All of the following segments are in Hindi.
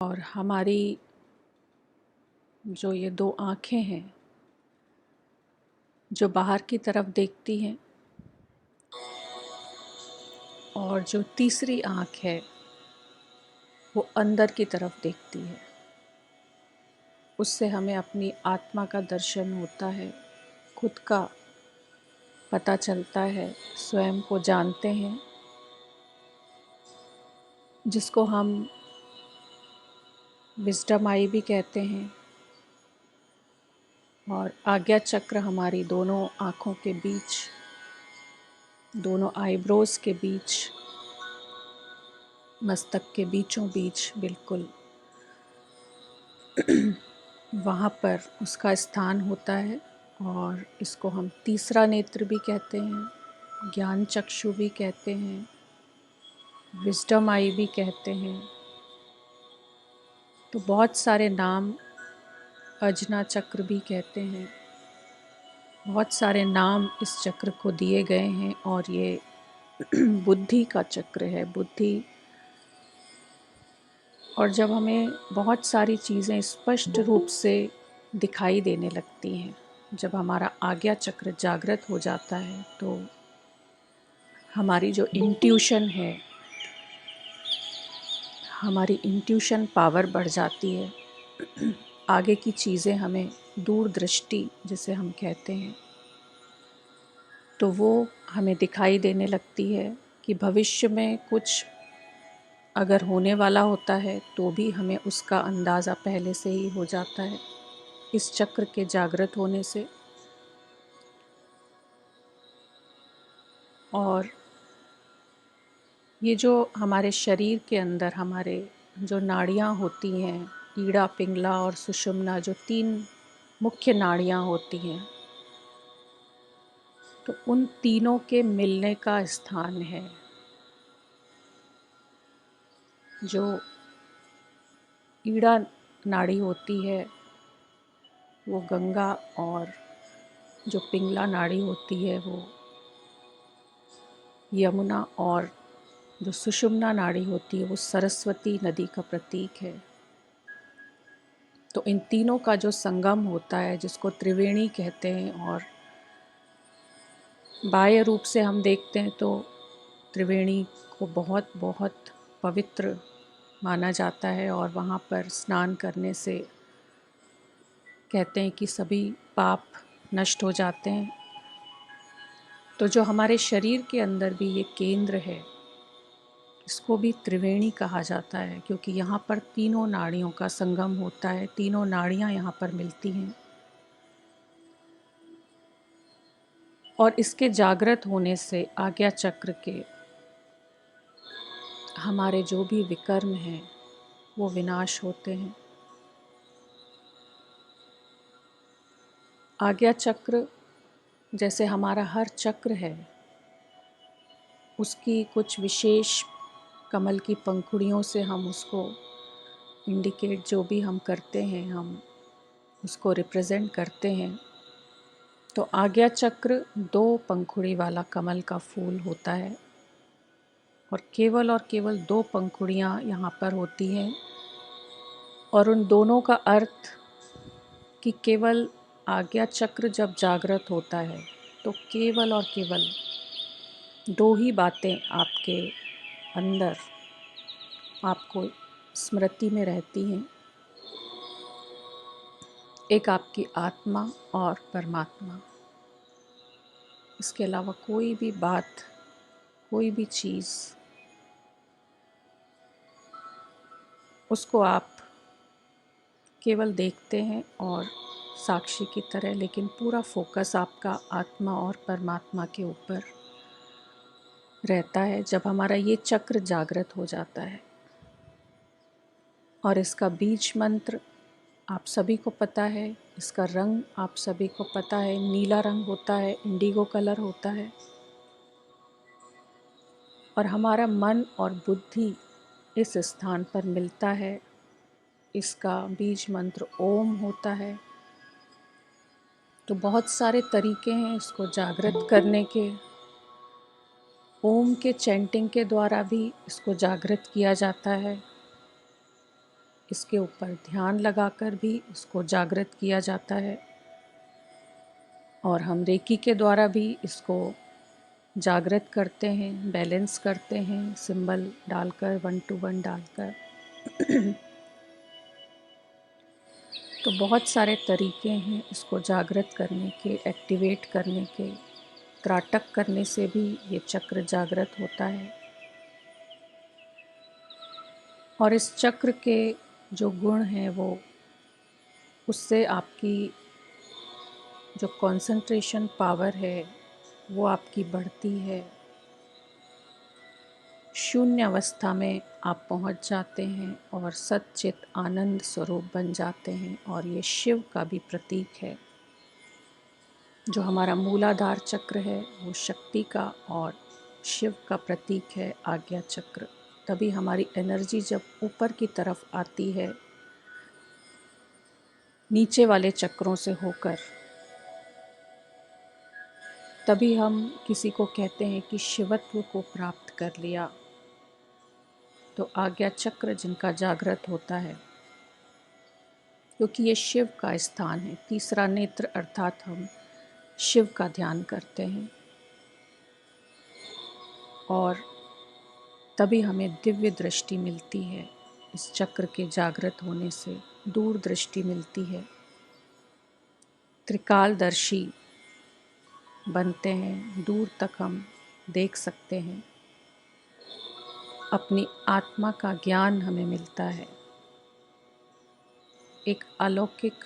और हमारी जो ये दो आँखें हैं जो बाहर की तरफ देखती हैं और जो तीसरी आँख है वो अंदर की तरफ देखती है। उससे हमें अपनी आत्मा का दर्शन होता है, खुद का पता चलता है, स्वयं को जानते हैं, जिसको हम विज़डम आई भी कहते हैं। और आज्ञा चक्र हमारी दोनों आँखों के बीच, दोनों आईब्रोज़ के बीच, मस्तक के बीचों बीच बिल्कुल वहाँ पर उसका स्थान होता है। और इसको हम तीसरा नेत्र भी कहते हैं, ज्ञान चक्षु भी कहते हैं, विज़डम आई भी कहते हैं। तो बहुत सारे नाम, अजना चक्र भी कहते हैं, बहुत सारे नाम इस चक्र को दिए गए हैं। और ये बुद्धि का चक्र है, बुद्धि। और जब हमें बहुत सारी चीज़ें स्पष्ट रूप से दिखाई देने लगती हैं, जब हमारा आज्ञा चक्र जागृत हो जाता है, तो हमारी जो इंट्यूशन है, हमारी इंट्यूशन पावर बढ़ जाती है। आगे की चीज़ें हमें दूरदृष्टि जिसे हम कहते हैं, तो वो हमें दिखाई देने लगती है कि भविष्य में कुछ अगर होने वाला होता है तो भी हमें उसका अंदाज़ा पहले से ही हो जाता है इस चक्र के जागृत होने से। और ये जो हमारे शरीर के अंदर हमारे जो नाड़ियाँ होती हैं, ईड़ा, पिंगला और सुषुम्ना, जो 3 मुख्य नाड़ियाँ होती हैं, तो उन तीनों के मिलने का स्थान है। जो ईड़ा नाड़ी होती है वो गंगा, और जो पिंगला नाड़ी होती है वो यमुना, और जो सुषुम्ना नाड़ी होती है वो सरस्वती नदी का प्रतीक है। तो इन तीनों का जो संगम होता है, जिसको त्रिवेणी कहते हैं, और बाह्य रूप से हम देखते हैं तो त्रिवेणी को बहुत बहुत पवित्र माना जाता है। और वहाँ पर स्नान करने से कहते हैं कि सभी पाप नष्ट हो जाते हैं। तो जो हमारे शरीर के अंदर भी ये केंद्र है, इसको भी त्रिवेणी कहा जाता है, क्योंकि यहाँ पर तीनों नाड़ियों का संगम होता है, तीनों नाड़ियाँ यहाँ पर मिलती हैं। और इसके जागृत होने से आज्ञा चक्र के हमारे जो भी विकर्म हैं वो विनाश होते हैं। आज्ञा चक्र जैसे हमारा हर चक्र है, उसकी कुछ विशेष कमल की पंखुड़ियों से हम उसको इंडिकेट, जो भी हम करते हैं, हम उसको रिप्रेजेंट करते हैं। तो आज्ञा चक्र 2 पंखुड़ी वाला कमल का फूल होता है, और केवल 2 पंखुड़ियाँ यहाँ पर होती हैं। और उन दोनों का अर्थ कि केवल आज्ञा चक्र जब जागृत होता है तो केवल और केवल 2 ही बातें आपके अंदर आपको स्मृति में रहती हैं, एक आपकी आत्मा और परमात्मा। इसके अलावा कोई भी बात, कोई भी चीज़, उसको आप केवल देखते हैं और साक्षी की तरह, लेकिन पूरा फोकस आपका आत्मा और परमात्मा के ऊपर रहता है जब हमारा ये चक्र जागृत हो जाता है। और इसका बीज मंत्र आप सभी को पता है, इसका रंग आप सभी को पता है, नीला रंग होता है, इंडिगो कलर होता है। और हमारा मन और बुद्धि इस स्थान पर मिलता है। इसका बीज मंत्र ओम होता है। तो बहुत सारे तरीके हैं इसको जागृत करने के। ओम के चैंटिंग के द्वारा भी इसको जागृत किया जाता है। इसके ऊपर ध्यान लगाकर भी इसको जागृत किया जाता है, और हम रेकी के द्वारा भी इसको जागृत करते हैं, बैलेंस करते हैं, सिंबल डालकर, 1 to 1 डालकर। तो बहुत सारे तरीके हैं इसको जागृत करने के, एक्टिवेट करने के। त्राटक करने से भी ये चक्र जागृत होता है। और इस चक्र के जो गुण हैं वो, उससे आपकी जो कंसंट्रेशन पावर है वो आपकी बढ़ती है। शून्य अवस्था में आप पहुंच जाते हैं और सच्चित आनंद स्वरूप बन जाते हैं। और ये शिव का भी प्रतीक है। जो हमारा मूलाधार चक्र है वो शक्ति का और शिव का प्रतीक है, आज्ञा चक्र। तभी हमारी एनर्जी जब ऊपर की तरफ आती है नीचे वाले चक्रों से होकर, तभी हम किसी को कहते हैं कि शिवत्व को प्राप्त कर लिया। तो आज्ञा चक्र जिनका जागृत होता है, क्योंकि ये शिव का स्थान है। तीसरा नेत्र अर्थात हम शिव का ध्यान करते हैं, और तभी हमें दिव्य दृष्टि मिलती है। इस चक्र के जागृत होने से दूर दृष्टि मिलती है, त्रिकालदर्शी बनते हैं, दूर तक हम देख सकते हैं, अपनी आत्मा का ज्ञान हमें मिलता है। एक अलौकिक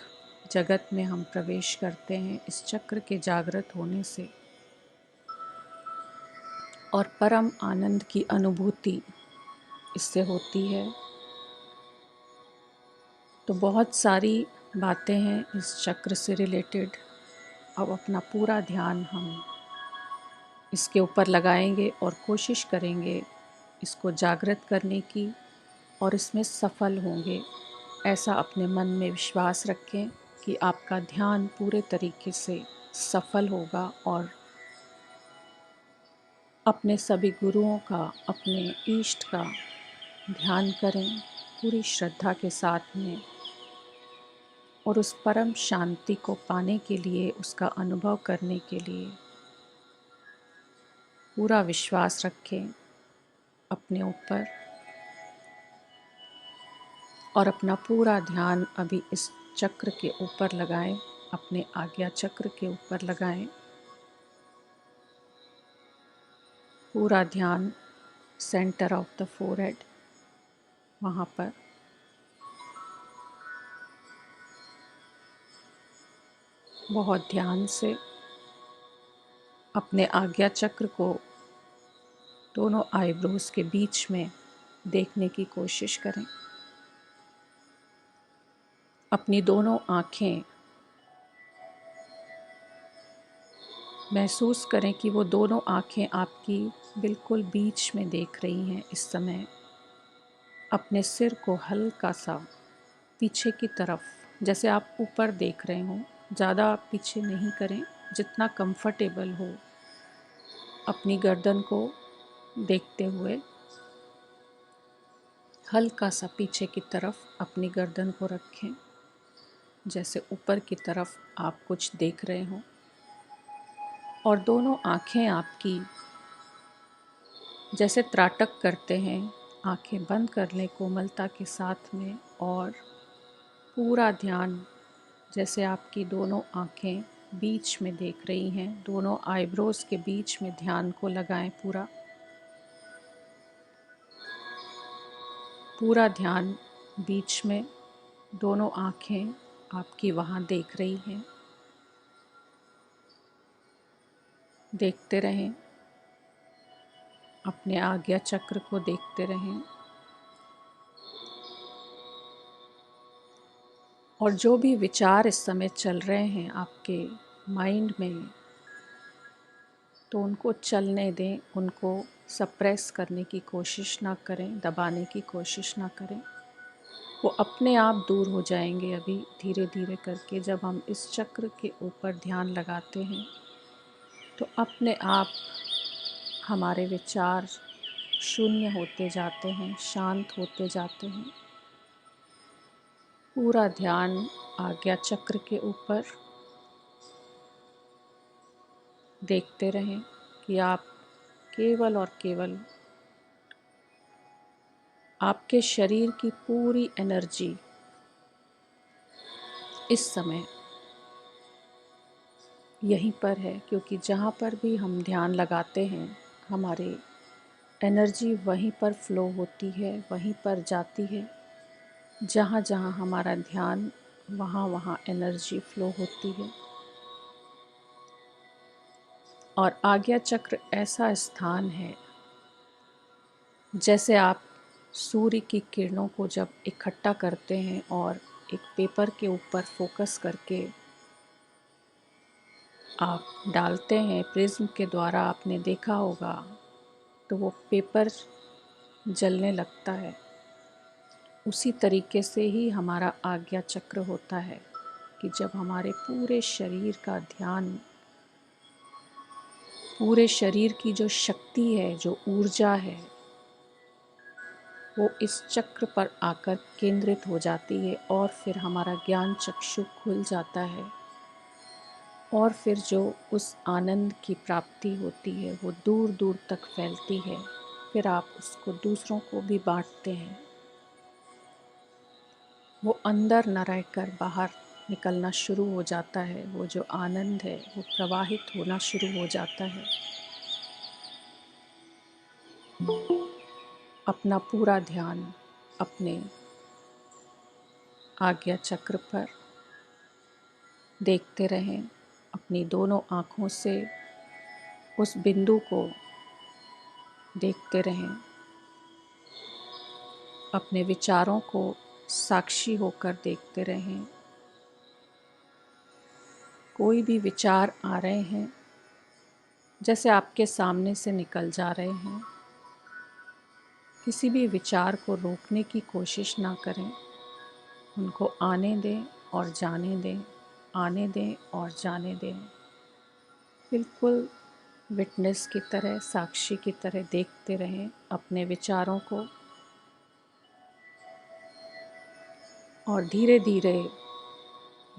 जगत में हम प्रवेश करते हैं इस चक्र के जागृत होने से, और परम आनंद की अनुभूति इससे होती है। तो बहुत सारी बातें हैं इस चक्र से रिलेटेड। अब अपना पूरा ध्यान हम इसके ऊपर लगाएंगे और कोशिश करेंगे इसको जागृत करने की, और इसमें सफल होंगे। ऐसा अपने मन में विश्वास रखें कि आपका ध्यान पूरे तरीके से सफल होगा, और अपने सभी गुरुओं का, अपने इष्ट का ध्यान करें पूरी श्रद्धा के साथ में, और उस परम शांति को पाने के लिए, उसका अनुभव करने के लिए पूरा विश्वास रखें अपने ऊपर, और अपना पूरा ध्यान अभी इस चक्र के ऊपर लगाएं, अपने आज्ञा चक्र के ऊपर लगाएं। पूरा ध्यान सेंटर ऑफ द फोरहेड, वहाँ पर बहुत ध्यान से अपने आज्ञा चक्र को दोनों आईब्रोज के बीच में देखने की कोशिश करें। अपनी दोनों आँखें महसूस करें कि वो दोनों आँखें आपकी बिल्कुल बीच में देख रही हैं इस समय। अपने सिर को हल्का सा पीछे की तरफ, जैसे आप ऊपर देख रहे हों, ज़्यादा आप पीछे नहीं करें, जितना कंफर्टेबल हो। अपनी गर्दन को देखते हुए हल्का सा पीछे की तरफ अपनी गर्दन को रखें, जैसे ऊपर की तरफ आप कुछ देख रहे हों। और दोनों आँखें आपकी जैसे त्राटक करते हैं, आँखें बंद कर लें कोमलता के साथ में, और पूरा ध्यान जैसे आपकी दोनों आँखें बीच में देख रही हैं, दोनों आईब्रोज के बीच में ध्यान को लगाएं। पूरा ध्यान बीच में, दोनों आँखें आपकी वहाँ देख रही हैं। देखते रहें, अपने आज्ञा चक्र को देखते रहें, और जो भी विचार इस समय चल रहे हैं आपके माइंड में, तो उनको चलने दें, उनको सप्रेस करने की कोशिश ना करें, दबाने की कोशिश ना करें। वो अपने आप दूर हो जाएंगे अभी धीरे धीरे करके। जब हम इस चक्र के ऊपर ध्यान लगाते हैं तो अपने आप हमारे विचार शून्य होते जाते हैं, शांत होते जाते हैं। पूरा ध्यान आज्ञा चक्र के ऊपर। देखते रहें कि आप केवल और केवल आपके शरीर की पूरी एनर्जी इस समय यहीं पर है, क्योंकि जहाँ पर भी हम ध्यान लगाते हैं हमारी एनर्जी वहीं पर फ्लो होती है, वहीं पर जाती है। जहाँ जहाँ हमारा ध्यान, वहाँ वहाँ एनर्जी फ्लो होती है। और आज्ञा चक्र ऐसा स्थान है, जैसे आप सूर्य की किरणों को जब इकट्ठा करते हैं और एक पेपर के ऊपर फोकस करके आप डालते हैं प्रिज्म के द्वारा, आपने देखा होगा, तो वो पेपर जलने लगता है। उसी तरीके से ही हमारा आज्ञा चक्र होता है कि जब हमारे पूरे शरीर का ध्यान, पूरे शरीर की जो शक्ति है, जो ऊर्जा है, वो इस चक्र पर आकर केंद्रित हो जाती है और फिर हमारा ज्ञान चक्षु खुल जाता है। और फिर जो उस आनंद की प्राप्ति होती है वो दूर दूर तक फैलती है। फिर आप उसको दूसरों को भी बांटते हैं। वो अंदर न रहकर बाहर निकलना शुरू हो जाता है। वो जो आनंद है वो प्रवाहित होना शुरू हो जाता है। अपना पूरा ध्यान अपने आज्ञा चक्र पर देखते रहें। अपनी दोनों आँखों से उस बिंदु को देखते रहें। अपने विचारों को साक्षी होकर देखते रहें। कोई भी विचार आ रहे हैं, जैसे आपके सामने से निकल जा रहे हैं, किसी भी विचार को रोकने की कोशिश ना करें। उनको आने दें और जाने दें, आने दें और जाने दें। बिल्कुल विटनेस की तरह, साक्षी की तरह देखते रहें अपने विचारों को। और धीरे धीरे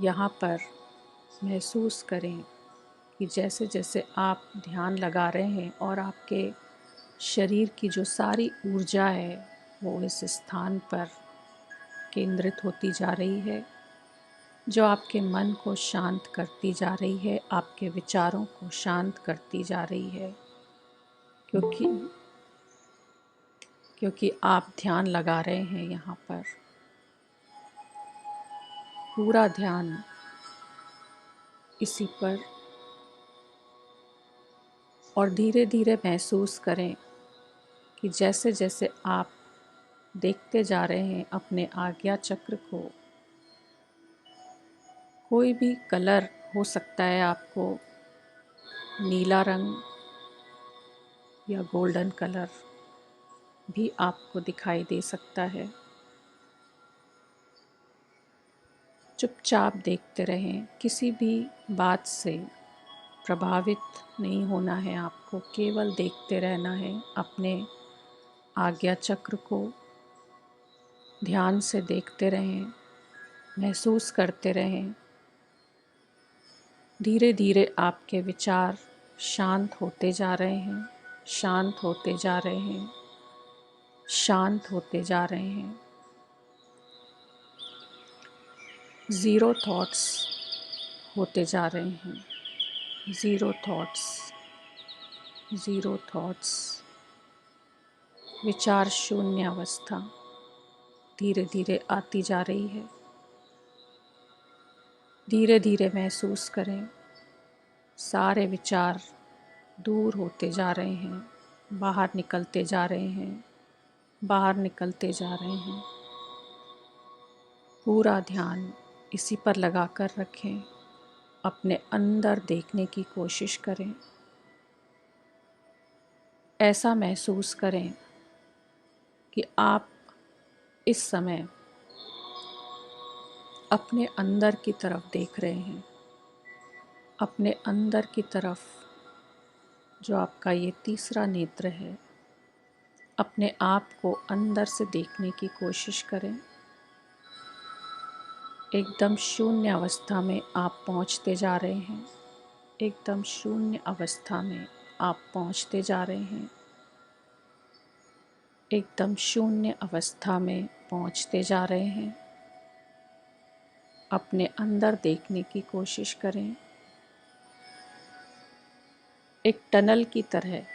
यहाँ पर महसूस करें कि जैसे जैसे आप ध्यान लगा रहे हैं और आपके शरीर की जो सारी ऊर्जा है वो इस स्थान पर केंद्रित होती जा रही है, जो आपके मन को शांत करती जा रही है, आपके विचारों को शांत करती जा रही है। क्योंकि आप ध्यान लगा रहे हैं यहाँ पर। पूरा ध्यान इसी पर। और धीरे धीरे महसूस करें कि जैसे जैसे आप देखते जा रहे हैं अपने आज्ञा चक्र को, कोई भी कलर हो सकता है, आपको नीला रंग या गोल्डन कलर भी आपको दिखाई दे सकता है। चुपचाप देखते रहें, किसी भी बात से प्रभावित नहीं होना है आपको, केवल देखते रहना है। अपने आज्ञा चक्र को ध्यान से देखते रहें, महसूस करते रहें। धीरे धीरे आपके विचार शांत होते जा रहे हैं, शांत होते जा रहे हैं, शांत होते जा रहे हैं। ज़ीरो थॉट्स होते जा रहे हैं। Zero thoughts, zero thoughts. विचार शून्य अवस्था धीरे धीरे आती जा रही है। धीरे धीरे महसूस करें, सारे विचार दूर होते जा रहे हैं, बाहर निकलते जा रहे हैं, बाहर निकलते जा रहे हैं। पूरा ध्यान इसी पर लगा कर रखें। अपने अंदर देखने की कोशिश करें। ऐसा महसूस करें कि आप इस समय अपने अंदर की तरफ देख रहे हैं। अपने अंदर की तरफ, जो आपका ये तीसरा नेत्र है, अपने आप को अंदर से देखने की कोशिश करें। एकदम शून्य अवस्था में आप पहुंचते जा रहे हैं। एकदम शून्य अवस्था में आप पहुंचते जा रहे हैं। एकदम शून्य अवस्था में पहुंचते जा रहे हैं। अपने अंदर देखने की कोशिश करें। एक टनल की तरह,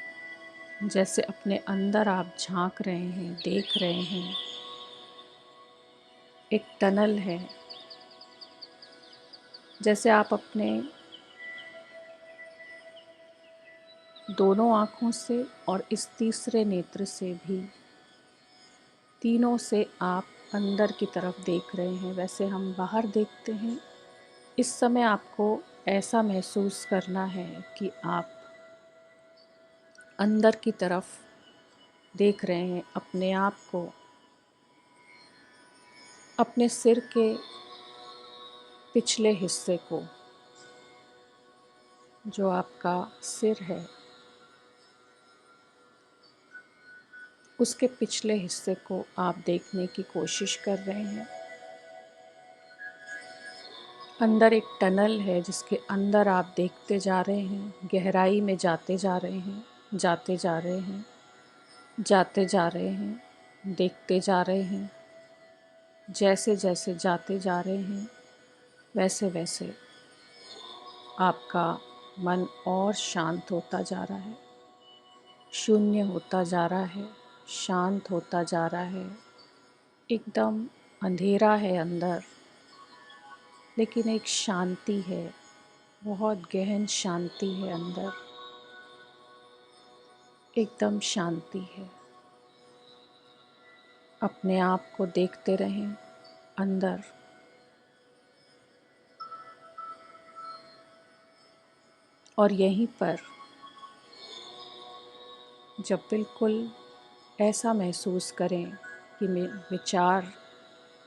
जैसे अपने अंदर आप झांक रहे हैं, देख रहे हैं। एक टनल है, जैसे आप अपने दोनों आँखों से और इस तीसरे नेत्र से भी, तीनों से आप अंदर की तरफ देख रहे हैं। वैसे हम बाहर देखते हैं, इस समय आपको ऐसा महसूस करना है कि आप अंदर की तरफ देख रहे हैं, अपने आप को, अपने सिर के पिछले हिस्से को, जो आपका सिर है उसके पिछले हिस्से को आप देखने की कोशिश कर रहे हैं। अंदर एक टनल है जिसके अंदर आप देखते जा रहे हैं, गहराई में जाते जा रहे हैं, जाते जा रहे हैं, जाते जा रहे हैं, देखते जा रहे हैं। जैसे जैसे जाते जा रहे हैं वैसे वैसे आपका मन और शांत होता जा रहा है, शून्य होता जा रहा है, शांत होता जा रहा है। एकदम अंधेरा है अंदर, लेकिन एक शांति है, बहुत गहन शांति है अंदर। एकदम शांति है। अपने आप को देखते रहें अंदर। और यहीं पर जब बिल्कुल ऐसा महसूस करें कि मेरे विचार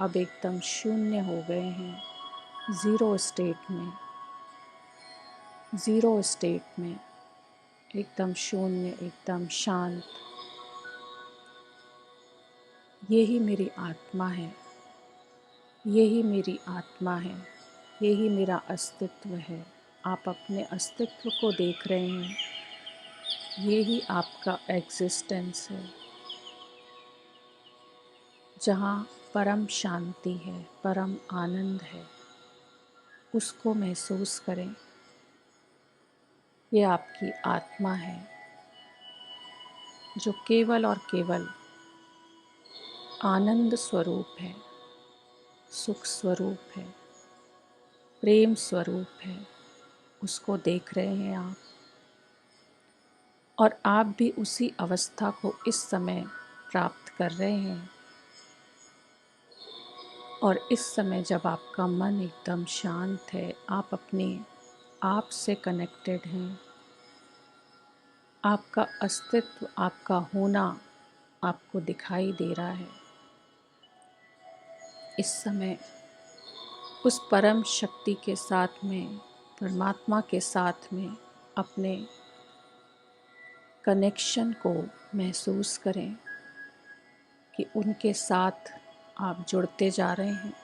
अब एकदम शून्य हो गए हैं, ज़ीरो स्टेट में, ज़ीरो स्टेट में, एकदम शून्य, एकदम शांत। यही मेरी आत्मा है, यही मेरी आत्मा है, यही मेरा अस्तित्व है। आप अपने अस्तित्व को देख रहे हैं, यही आपका एग्जिस्टेंस है। जहाँ परम शांति है, परम आनंद है, उसको महसूस करें। ये आपकी आत्मा है जो केवल और केवल आनंद स्वरूप है, सुख स्वरूप है, प्रेम स्वरूप है। उसको देख रहे हैं आप, और आप भी उसी अवस्था को इस समय प्राप्त कर रहे हैं। और इस समय जब आपका मन एकदम शांत है, आप अपने आप से कनेक्टेड हैं, आपका अस्तित्व, आपका होना आपको दिखाई दे रहा है। इस समय उस परम शक्ति के साथ में, परमात्मा के साथ में अपने कनेक्शन को महसूस करें कि उनके साथ आप जुड़ते जा रहे हैं।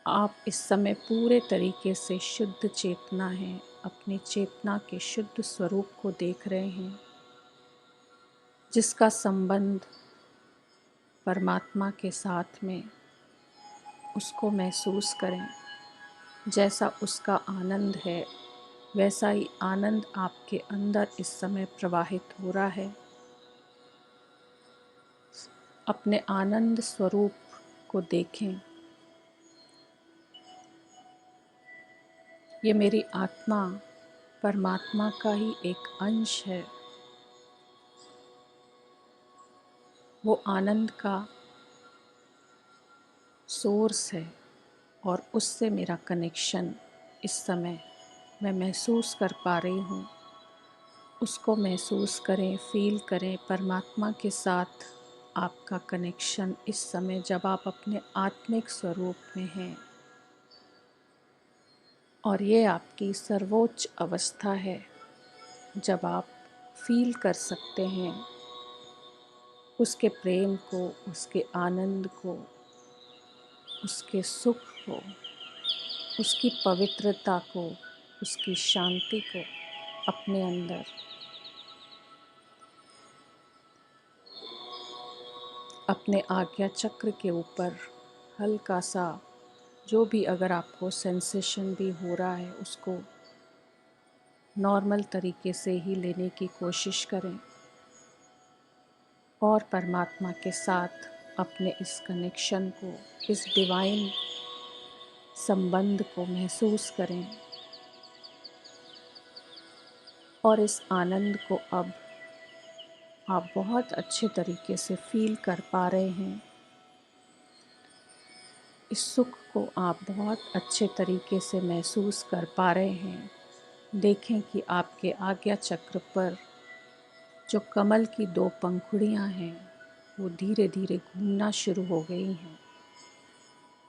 आप इस समय पूरे तरीके से शुद्ध चेतना हैं, अपनी चेतना के शुद्ध स्वरूप को देख रहे हैं, जिसका संबंध परमात्मा के साथ में। उसको महसूस करें। जैसा उसका आनंद है, वैसा ही आनंद आपके अंदर इस समय प्रवाहित हो रहा है। अपने आनंद स्वरूप को देखें। ये मेरी आत्मा परमात्मा का ही एक अंश है। वो आनंद का सोर्स है और उससे मेरा कनेक्शन इस समय मैं महसूस कर पा रही हूँ। उसको महसूस करें, फील करें। परमात्मा के साथ आपका कनेक्शन इस समय, जब आप अपने आत्मिक स्वरूप में हैं, और ये आपकी सर्वोच्च अवस्था है जब आप फील कर सकते हैं उसके प्रेम को, उसके आनंद को, उसके सुख को, उसकी पवित्रता को, उसकी शांति को अपने अंदर अपने आज्ञा चक्र के ऊपर हल्का सा, जो भी अगर आपको सेंसेशन भी हो रहा है उसको नॉर्मल तरीके से ही लेने की कोशिश करें और परमात्मा के साथ अपने इस कनेक्शन को, इस डिवाइन संबंध को महसूस करें और इस आनंद को अब आप बहुत अच्छे तरीके से फील कर पा रहे हैं। इस सुख को आप बहुत अच्छे तरीके से महसूस कर पा रहे हैं। देखें कि आपके आज्ञा चक्र पर जो कमल की 2 पंखुड़ियाँ हैं वो धीरे धीरे घूमना शुरू हो गई हैं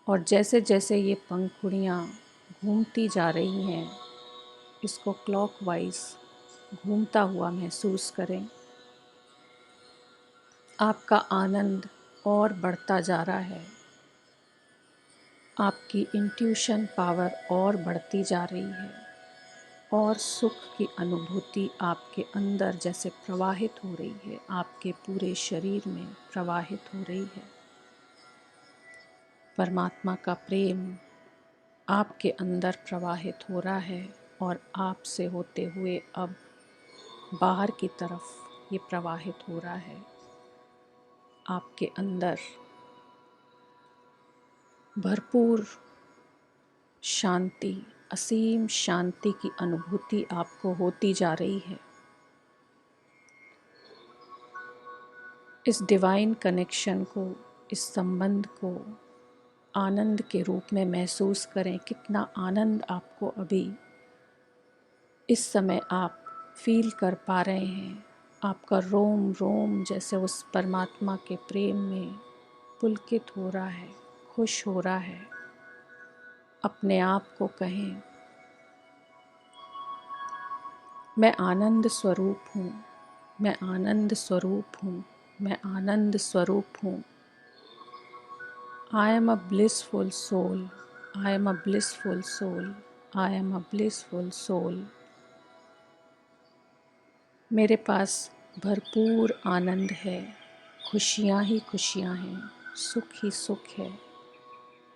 और जैसे जैसे ये पंखुड़ियाँ घूमती जा रही हैं, इसको क्लॉकवाइज घूमता हुआ महसूस करें। आपका आनंद और बढ़ता जा रहा है, आपकी इंट्यूशन पावर और बढ़ती जा रही है और सुख की अनुभूति आपके अंदर जैसे प्रवाहित हो रही है, आपके पूरे शरीर में प्रवाहित हो रही है। परमात्मा का प्रेम आपके अंदर प्रवाहित हो रहा है और आपसे होते हुए अब बाहर की तरफ ये प्रवाहित हो रहा है। आपके अंदर भरपूर शांति, असीम शांति की अनुभूति आपको होती जा रही है। इस डिवाइन कनेक्शन को, इस संबंध को आनंद के रूप में महसूस करें। कितना आनंद आपको अभी इस समय आप फील कर पा रहे हैं। आपका रोम रोम जैसे उस परमात्मा के प्रेम में पुलकित हो रहा है, खुश हो रहा है। अपने आप को कहें, मैं आनंद स्वरूप हूँ, मैं आनंद स्वरूप हूँ, मैं आनंद स्वरूप हूँ। I am a blissful soul, I am a blissful soul, I am a blissful soul. मेरे पास भरपूर आनंद है, खुशियाँ ही खुशियाँ हैं, सुख ही सुख है।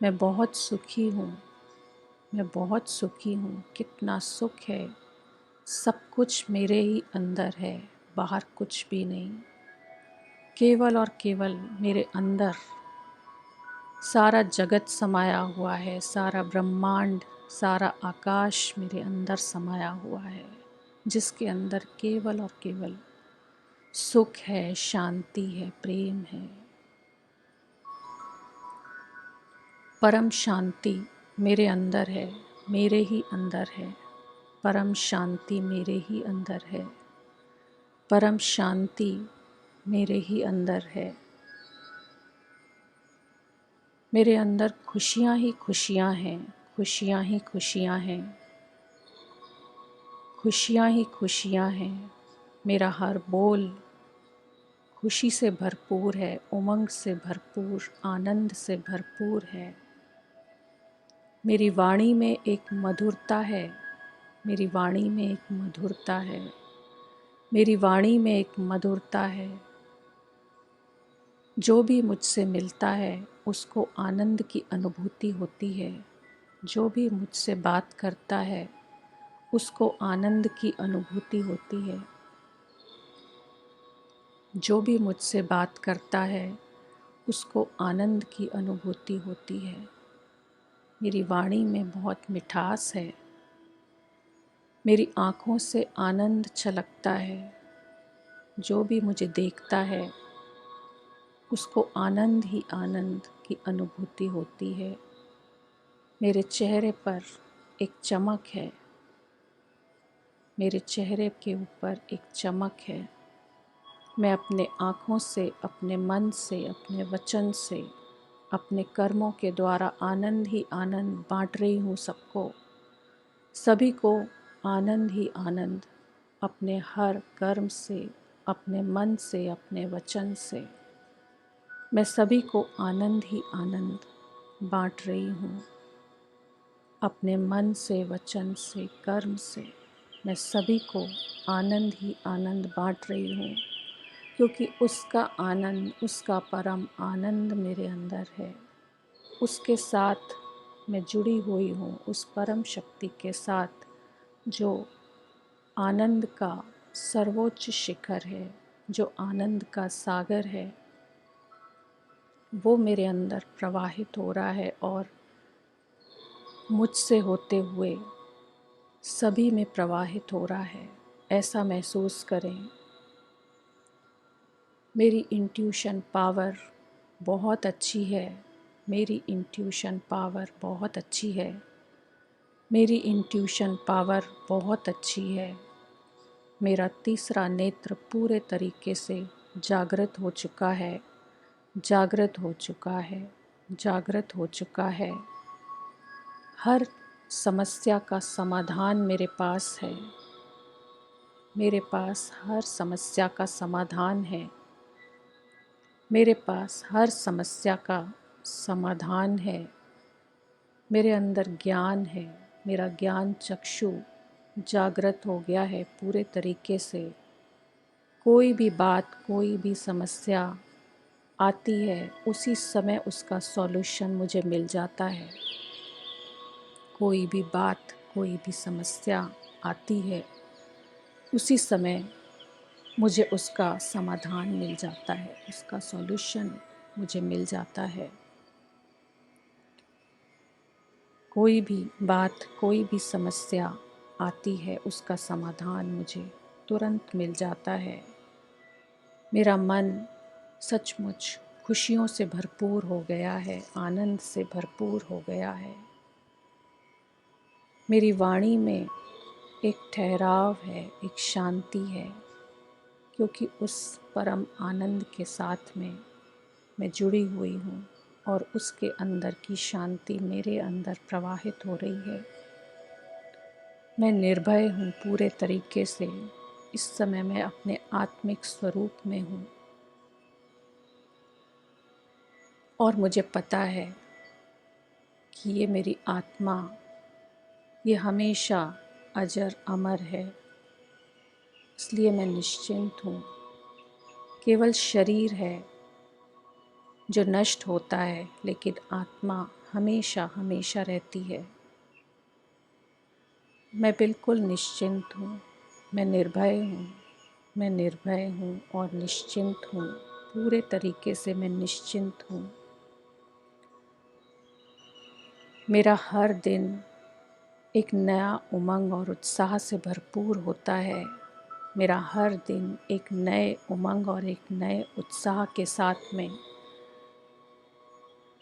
मैं बहुत सुखी हूँ, मैं बहुत सुखी हूँ। कितना सुख है, सब कुछ मेरे ही अंदर है, बाहर कुछ भी नहीं। केवल और केवल मेरे अंदर सारा जगत समाया हुआ है, सारा ब्रह्मांड, सारा आकाश मेरे अंदर समाया हुआ है, जिसके अंदर केवल और केवल सुख है, शांति है, प्रेम है। परम शांति मेरे अंदर है, मेरे ही अंदर है। परम शांति मेरे ही अंदर है, परम शांति मेरे ही अंदर है। मेरे अंदर खुशियाँ ही खुशियाँ हैं, खुशियाँ ही खुशियाँ हैं, खुशियाँ ही खुशियाँ हैं। मेरा हर बोल खुशी से भरपूर है, उमंग से भरपूर, आनंद से भरपूर है। मेरी वाणी में एक मधुरता है, मेरी वाणी में एक मधुरता है, मेरी वाणी में एक मधुरता है। जो भी मुझसे मिलता है उसको आनंद की अनुभूति होती है। जो भी मुझसे बात करता है उसको आनंद की अनुभूति होती है। जो भी मुझसे बात करता है उसको आनंद की अनुभूति होती है। मेरी वाणी में बहुत मिठास है, मेरी आँखों से आनंद छलकता है। जो भी मुझे देखता है उसको आनंद ही आनंद की अनुभूति होती है। मेरे चेहरे पर एक चमक है, मेरे चेहरे के ऊपर एक चमक है। मैं अपने आँखों से, अपने मन से, अपने वचन से, अपने कर्मों के द्वारा आनंद ही आनंद बाँट रही हूँ सबको। सभी को आनंद ही आनंद, अपने हर कर्म से, अपने मन से, अपने वचन से मैं सभी को आनंद ही आनंद बांट रही हूँ। अपने मन से, वचन से, कर्म से मैं सभी को आनंद ही आनंद बांट रही हूँ, क्योंकि उसका आनंद, उसका परम आनंद मेरे अंदर है। उसके साथ मैं जुड़ी हुई हूँ, उस परम शक्ति के साथ जो आनंद का सर्वोच्च शिखर है, जो आनंद का सागर है, वो मेरे अंदर प्रवाहित हो रहा है और मुझसे होते हुए सभी में प्रवाहित हो रहा है। ऐसा महसूस करें। मेरी इंट्यूशन पावर बहुत अच्छी है। मेरी इंट्यूशन पावर बहुत अच्छी है। मेरी इंट्यूशन पावर बहुत अच्छी है। मेरा तीसरा नेत्र पूरे तरीके से जागृत हो चुका है, जागृत हो चुका है, जागृत हो चुका है। हर समस्या का समाधान मेरे पास है। मेरे पास हर समस्या का समाधान है। मेरे पास हर समस्या का समाधान है। मेरे अंदर ज्ञान है। मेरा ज्ञान चक्षु जागृत हो गया है पूरे तरीके से। कोई भी बात, कोई भी समस्या आती है, उसी समय उसका सॉल्यूशन मुझे मिल जाता है। कोई भी बात, कोई भी समस्या आती है, उसी समय मुझे उसका समाधान मिल जाता है, उसका सॉल्यूशन मुझे मिल जाता है। कोई भी बात, कोई भी समस्या आती है, उसका समाधान मुझे तुरंत मिल जाता है। मेरा मन सचमुच खुशियों से भरपूर हो गया है, आनंद से भरपूर हो गया है। मेरी वाणी में एक ठहराव है, एक शांति है, क्योंकि उस परम आनंद के साथ में मैं जुड़ी हुई हूँ और उसके अंदर की शांति मेरे अंदर प्रवाहित हो रही है। मैं निर्भय हूँ पूरे तरीके से। इस समय मैं अपने आत्मिक स्वरूप में हूँ और मुझे पता है कि ये मेरी आत्मा, ये हमेशा अजर अमर है। इसलिए मैं निश्चिंत हूँ। केवल शरीर है जो नष्ट होता है, लेकिन आत्मा हमेशा हमेशा रहती है। मैं बिल्कुल निश्चिंत हूँ। मैं निर्भय हूँ। मैं निर्भय हूँ और निश्चिंत हूँ। पूरे तरीके से मैं निश्चिंत हूँ। मेरा हर दिन एक नया उमंग और उत्साह से भरपूर होता है। मेरा हर दिन एक नए उमंग और एक नए उत्साह के साथ में,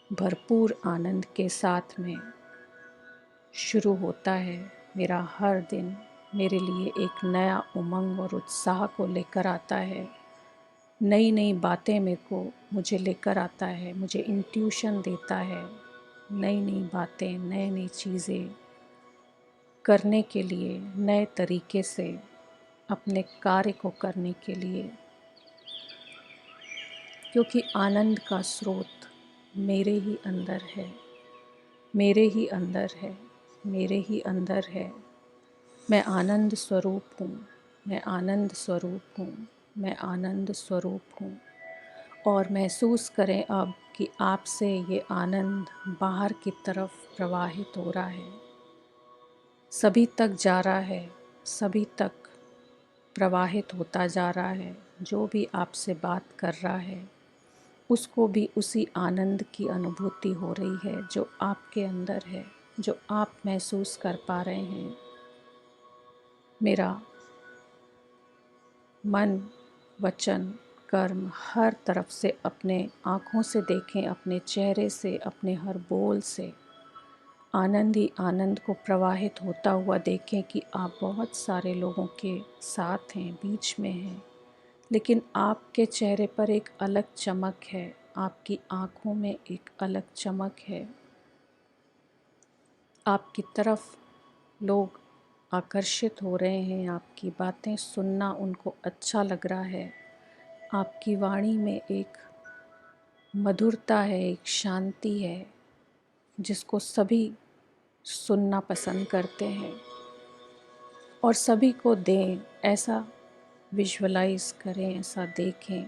भरपूर आनंद के साथ में शुरू होता है। मेरा हर दिन मेरे लिए एक नया उमंग और उत्साह को लेकर आता है। नई नई बातें मुझे लेकर आता है, मुझे इंट्यूशन देता है। नई नई बातें, नई नई चीज़ें करने के लिए, नए तरीके से अपने कार्य को करने के लिए, क्योंकि आनंद का स्रोत मेरे ही अंदर है, मेरे ही अंदर है, मेरे ही अंदर है। मैं आनंद स्वरूप हूँ। मैं आनंद स्वरूप हूँ। मैं आनंद स्वरूप हूँ। और महसूस करें अब कि आपसे ये आनंद बाहर की तरफ प्रवाहित हो रहा है, सभी तक जा रहा है, सभी तक प्रवाहित होता जा रहा है। जो भी आपसे बात कर रहा है, उसको भी उसी आनंद की अनुभूति हो रही है जो आपके अंदर है, जो आप महसूस कर पा रहे हैं। मेरा मन, वचन, कर्म हर तरफ से, अपने आँखों से देखें, अपने चेहरे से, अपने हर बोल से आनंद ही आनंद को प्रवाहित होता हुआ देखें कि आप बहुत सारे लोगों के साथ हैं, बीच में हैं, लेकिन आपके चेहरे पर एक अलग चमक है, आपकी आँखों में एक अलग चमक है। आपकी तरफ लोग आकर्षित हो रहे हैं, आपकी बातें सुनना उनको अच्छा लग रहा है। आपकी वाणी में एक मधुरता है, एक शांति है। जिसको सभी सुनना पसंद करते हैं और सभी को दें, ऐसा विजुअलाइज करें, ऐसा देखें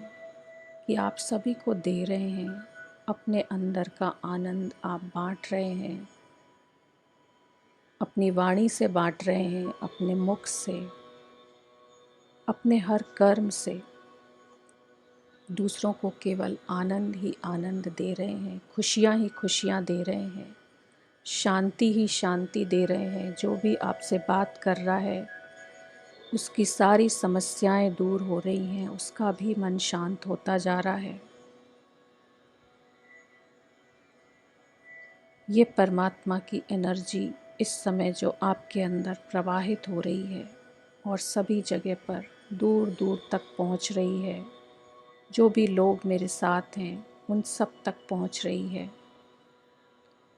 कि आप सभी को दे रहे हैं, अपने अंदर का आनंद आप बांट रहे हैं, अपनी वाणी से बांट रहे हैं, अपने मुख से, अपने हर कर्म से दूसरों को केवल आनंद ही आनंद दे रहे हैं, खुशियाँ ही खुशियाँ दे रहे हैं, शांति ही शांति दे रहे हैं। जो भी आपसे बात कर रहा है उसकी सारी समस्याएं दूर हो रही हैं, उसका भी मन शांत होता जा रहा है। ये परमात्मा की एनर्जी इस समय जो आपके अंदर प्रवाहित हो रही है और सभी जगह पर दूर दूर तक पहुंच रही है, जो भी लोग मेरे साथ हैं उन सब तक पहुंच रही है।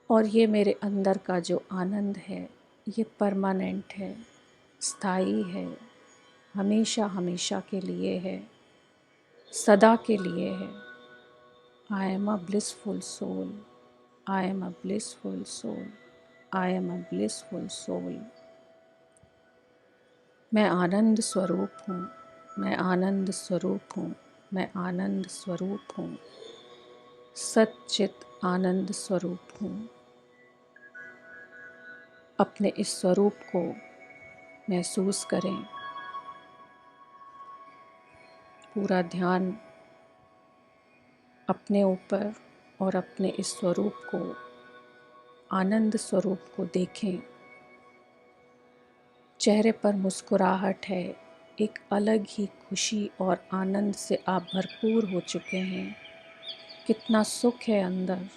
और ये मेरे अंदर का जो आनंद है ये परमानेंट है, स्थायी है, हमेशा हमेशा के लिए है, सदा के लिए है। I am a blissful soul, I am a blissful soul, I am a blissful soul. मैं आनंद स्वरूप हूँ, मैं आनंद स्वरूप हूँ, मैं आनंद स्वरूप हूँ, सच्चित आनंद स्वरूप हूँ। अपने इस स्वरूप को महसूस करें। पूरा ध्यान अपने ऊपर और अपने इस स्वरूप को, आनंद स्वरूप को देखें। चेहरे पर मुस्कुराहट है, एक अलग ही खुशी और आनंद से आप भरपूर हो चुके हैं। कितना सुख है अंदर,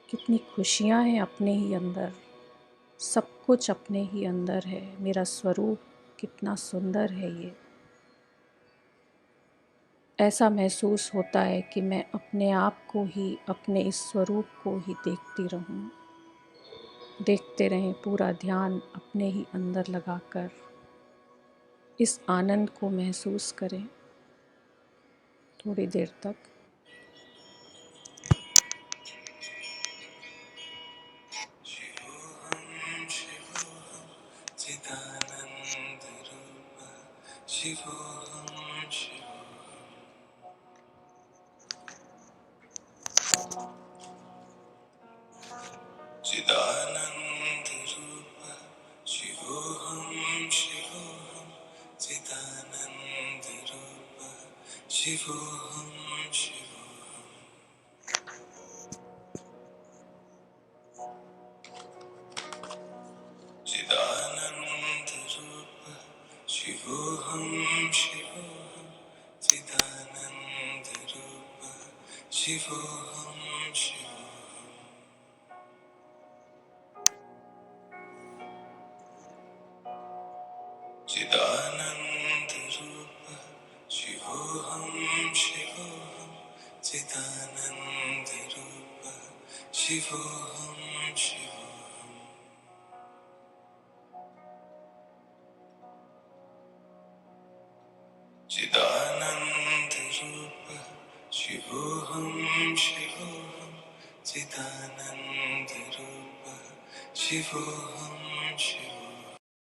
कितनी खुशियाँ हैं अपने ही अंदर, सब कुछ अपने ही अंदर है। मेरा स्वरूप कितना सुंदर है ये। ऐसा महसूस होता है कि मैं अपने आप को ही, अपने इस स्वरूप को ही देखती रहूं। देखते रहें, पूरा ध्यान अपने ही अंदर लगाकर इस आनंद को महसूस करें थोड़ी देर तक। चिदानंद रूप शिवोहम शिवोहम, चिदानंद रूप शिवोहम शिवोहम, चिदानंद रूप शिवोहम शिवोहम, चिदानंद रूप शिवोहम शिवोहम, चिदानंद रूप शिवोहम शिवोहम, चिदानंद रूप शिवोहम शिवोहम, चिदानंद रूप शिवोहम शिवोहम, चिदानंद रूप शिवोहम